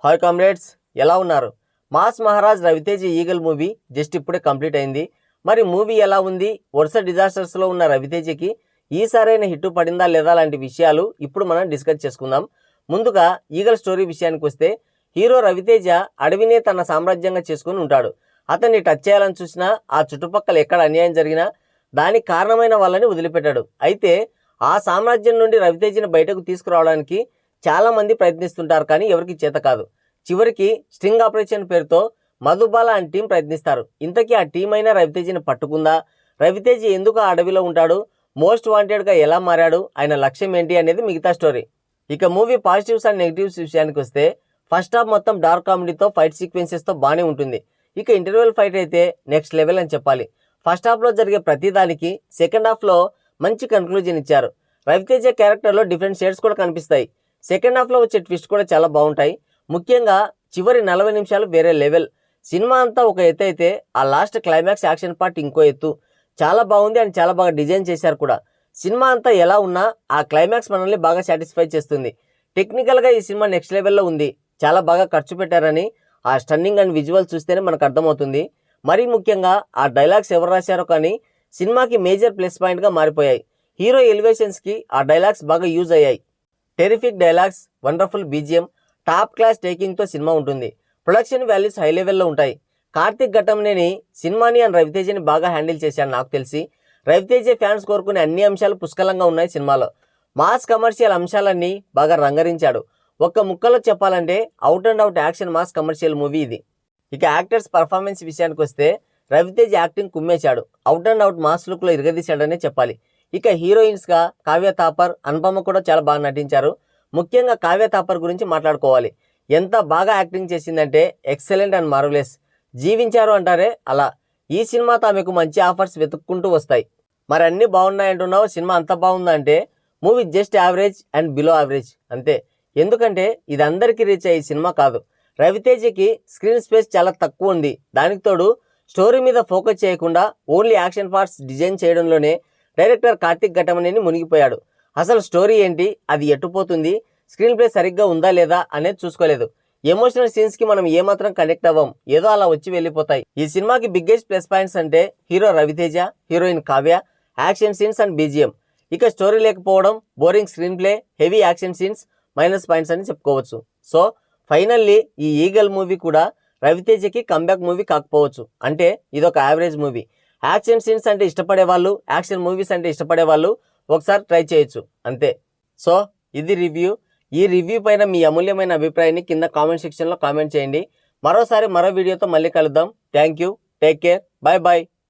Hi comrades, ఎలా ఉన్నారు? Mass Maharaj Ravi Teja Eagle movie just ఇప్పుడే కంప్లీట్ అయింది. మరి మూవీ ఎలా ఉంది? వరుస డిజాస్టర్స్లో ఉన్న రవితేజకి ఈసారైన హిట్ పడిందా లేదా లాంటి విషయాలు ఇప్పుడు మనం డిస్కస్ చేసుకుందాం. ముందుగా ఈగల్ స్టోరీ విషయానికి వస్తే, హీరో రవితేజ అడవినే తన సామ్రాజ్యంగా చేసుకుని ఉంటాడు. అతన్ని టచ్ చేయాలని చూసినా, ఆ చుట్టుపక్కల ఎక్కడ అన్యాయం జరిగినా దానికి కారణమైన వాళ్ళని వదిలిపెట్టాడు. అయితే ఆ సామ్రాజ్యం నుండి రవితేజని బయటకు తీసుకురావడానికి చాలా మంది ప్రయత్నిస్తుంటారు, కానీ ఎవరికి చేత కాదు. చివరికి స్ట్రింగ్ ఆపరేషన్ పేరుతో మధుబాల అండ్ టీం ప్రయత్నిస్తారు. ఇంతకీ ఆ టీం అయినా రవితేజని పట్టుకుందా? రవితేజ ఎందుకు ఆ అడవిలో ఉంటాడు? మోస్ట్ వాంటెడ్గా ఎలా మారాడు? ఆయన లక్ష్యం ఏంటి అనేది మిగతా స్టోరీ. ఇక మూవీ పాజిటివ్స్ అండ్ నెగిటివ్స్ విషయానికి వస్తే, ఫస్ట్ హాఫ్ మొత్తం డార్క్ కామెడీతో ఫైట్ సీక్వెన్సెస్తో బాగానే ఉంటుంది. ఇక ఇంటర్వెల్ ఫైట్ అయితే నెక్స్ట్ లెవెల్ అని చెప్పాలి. ఫస్ట్ హాఫ్లో జరిగే ప్రతిదానికి సెకండ్ హాఫ్లో మంచి కన్క్లూజన్ ఇచ్చారు. రవితేజ క్యారెక్టర్లో డిఫరెంట్ షేడ్స్ కూడా కనిపిస్తాయి. సెకండ్ హాఫ్లో వచ్చే ట్విస్ట్ కూడా చాలా బాగుంటాయి. ముఖ్యంగా చివరి 40 నిమిషాలు వేరే లెవెల్. సినిమా అంతా ఒక ఎత్తు అయితే, ఆ లాస్ట్ క్లైమాక్స్ యాక్షన్ పార్ట్ ఇంకో ఎత్తు. చాలా బాగుంది అండ్ చాలా బాగా డిజైన్ చేశారు కూడా. సినిమా అంతా ఎలా ఉన్నా ఆ క్లైమాక్స్ మనల్ని బాగా సాటిస్ఫై చేస్తుంది. టెక్నికల్గా ఈ సినిమా నెక్స్ట్ లెవెల్లో ఉంది. చాలా బాగా ఖర్చు పెట్టారని ఆ స్టన్నింగ్ అండ్ విజువల్ చూస్తేనే మనకు అర్థమవుతుంది. మరీ ముఖ్యంగా ఆ డైలాగ్స్ ఎవరు రాశారో కానీ సినిమాకి మేజర్ ప్లస్ పాయింట్గా మారిపోయాయి. హీరో ఎలివేషన్స్కి ఆ డైలాగ్స్ బాగా యూజ్ అయ్యాయి. Terrific dialogues, wonderful BGM, top class టేకింగ్తో సినిమా ఉంటుంది. ప్రొడక్షన్ వాల్యూస్ హై లెవెల్లో ఉంటాయి. కార్తిక్ ఘట్టంనేని సినిమాని అండ్ రవితేజని బాగా హ్యాండిల్ చేశాడు. నాకు తెలిసి రవితేజ ఫ్యాన్స్ కోరుకునే అన్ని అంశాలు పుష్కలంగా ఉన్నాయి సినిమాలో. మాస్ కమర్షియల్ అంశాలన్నీ బాగా రంగరించాడు. ఒక్క ముక్కలో చెప్పాలంటే out and out action mass commercial movie ఇది. ఇక యాక్టర్స్ పర్ఫార్మెన్స్ విషయానికి వస్తే, Raviteja acting కుమ్మేశాడు. Out and out mass లుక్లో ఇరగదీశాడనే చెప్పాలి. ఇక హీరోయిన్స్గా కావ్య థాపర్, అనుపమ కూడా చాలా బాగా నటించారు. ముఖ్యంగా కావ్య థాపర్ గురించి మాట్లాడుకోవాలి. ఎంత బాగా యాక్టింగ్ చేసిందంటే ఎక్సలెంట్ అండ్ మార్వెలస్. జీవించారు అంటారే అలా. ఈ సినిమాతో ఆమెకు మంచి ఆఫర్స్ వెతుక్కుంటూ వస్తాయి. మరి అన్నీ బాగున్నాయంటున్నావు, సినిమా అంత బాగుందా అంటే movie just average and below average అంతే. ఎందుకంటే ఇది అందరికీ రీచ్ అయ్యే సినిమా కాదు. రవితేజకి స్క్రీన్ స్పేస్ చాలా తక్కువ ఉంది. దానికి తోడు స్టోరీ మీద ఫోకస్ చేయకుండా ఓన్లీ యాక్షన్ పార్ట్స్ డిజైన్ చేయడంలోనే డైరెక్టర్ కార్తిక్ ఘట్టమనేని మునిగిపోయాడు. అసలు స్టోరీ ఏంటి, అది ఎట్టుపోతుంది, స్క్రీన్ ప్లే సరిగ్గా ఉందా లేదా అనేది చూసుకోలేదు. ఎమోషనల్ సీన్స్కి మనం ఏమాత్రం కనెక్ట్ అవ్వం, ఏదో అలా వచ్చి వెళ్ళిపోతాయి. ఈ సినిమాకి బిగ్గెస్ట్ ప్లస్ పాయింట్స్ అంటే hero Ravi Teja, heroine Kavya, action scenes and BGM. ఇక స్టోరీ లేకపోవడం, boring screenplay, heavy action scenes minus points అని చెప్పుకోవచ్చు. సో ఫైనల్లీ ఈ ఈగల్ మూవీ కూడా రవితేజకి కంబ్యాక్ మూవీ కాకపోవచ్చు. అంటే ఇదొక యావరేజ్ మూవీ. యాక్షన్ సీన్స్ అంటే ఇష్టపడే వాళ్ళు, యాక్షన్ మూవీస్ అంటే ఇష్టపడే వాళ్ళు ఒకసారి ట్రై చేయొచ్చు అంతే. సో ఇది రివ్యూ. ఈ రివ్యూ పైన మీ అమూల్యమైన అభిప్రాయాన్ని కింద కామెంట్ సెక్షన్లో కామెంట్ చేయండి. మరోసారి మరో వీడియోతో మళ్ళీ కలుద్దాం. Thank you, take care, bye bye.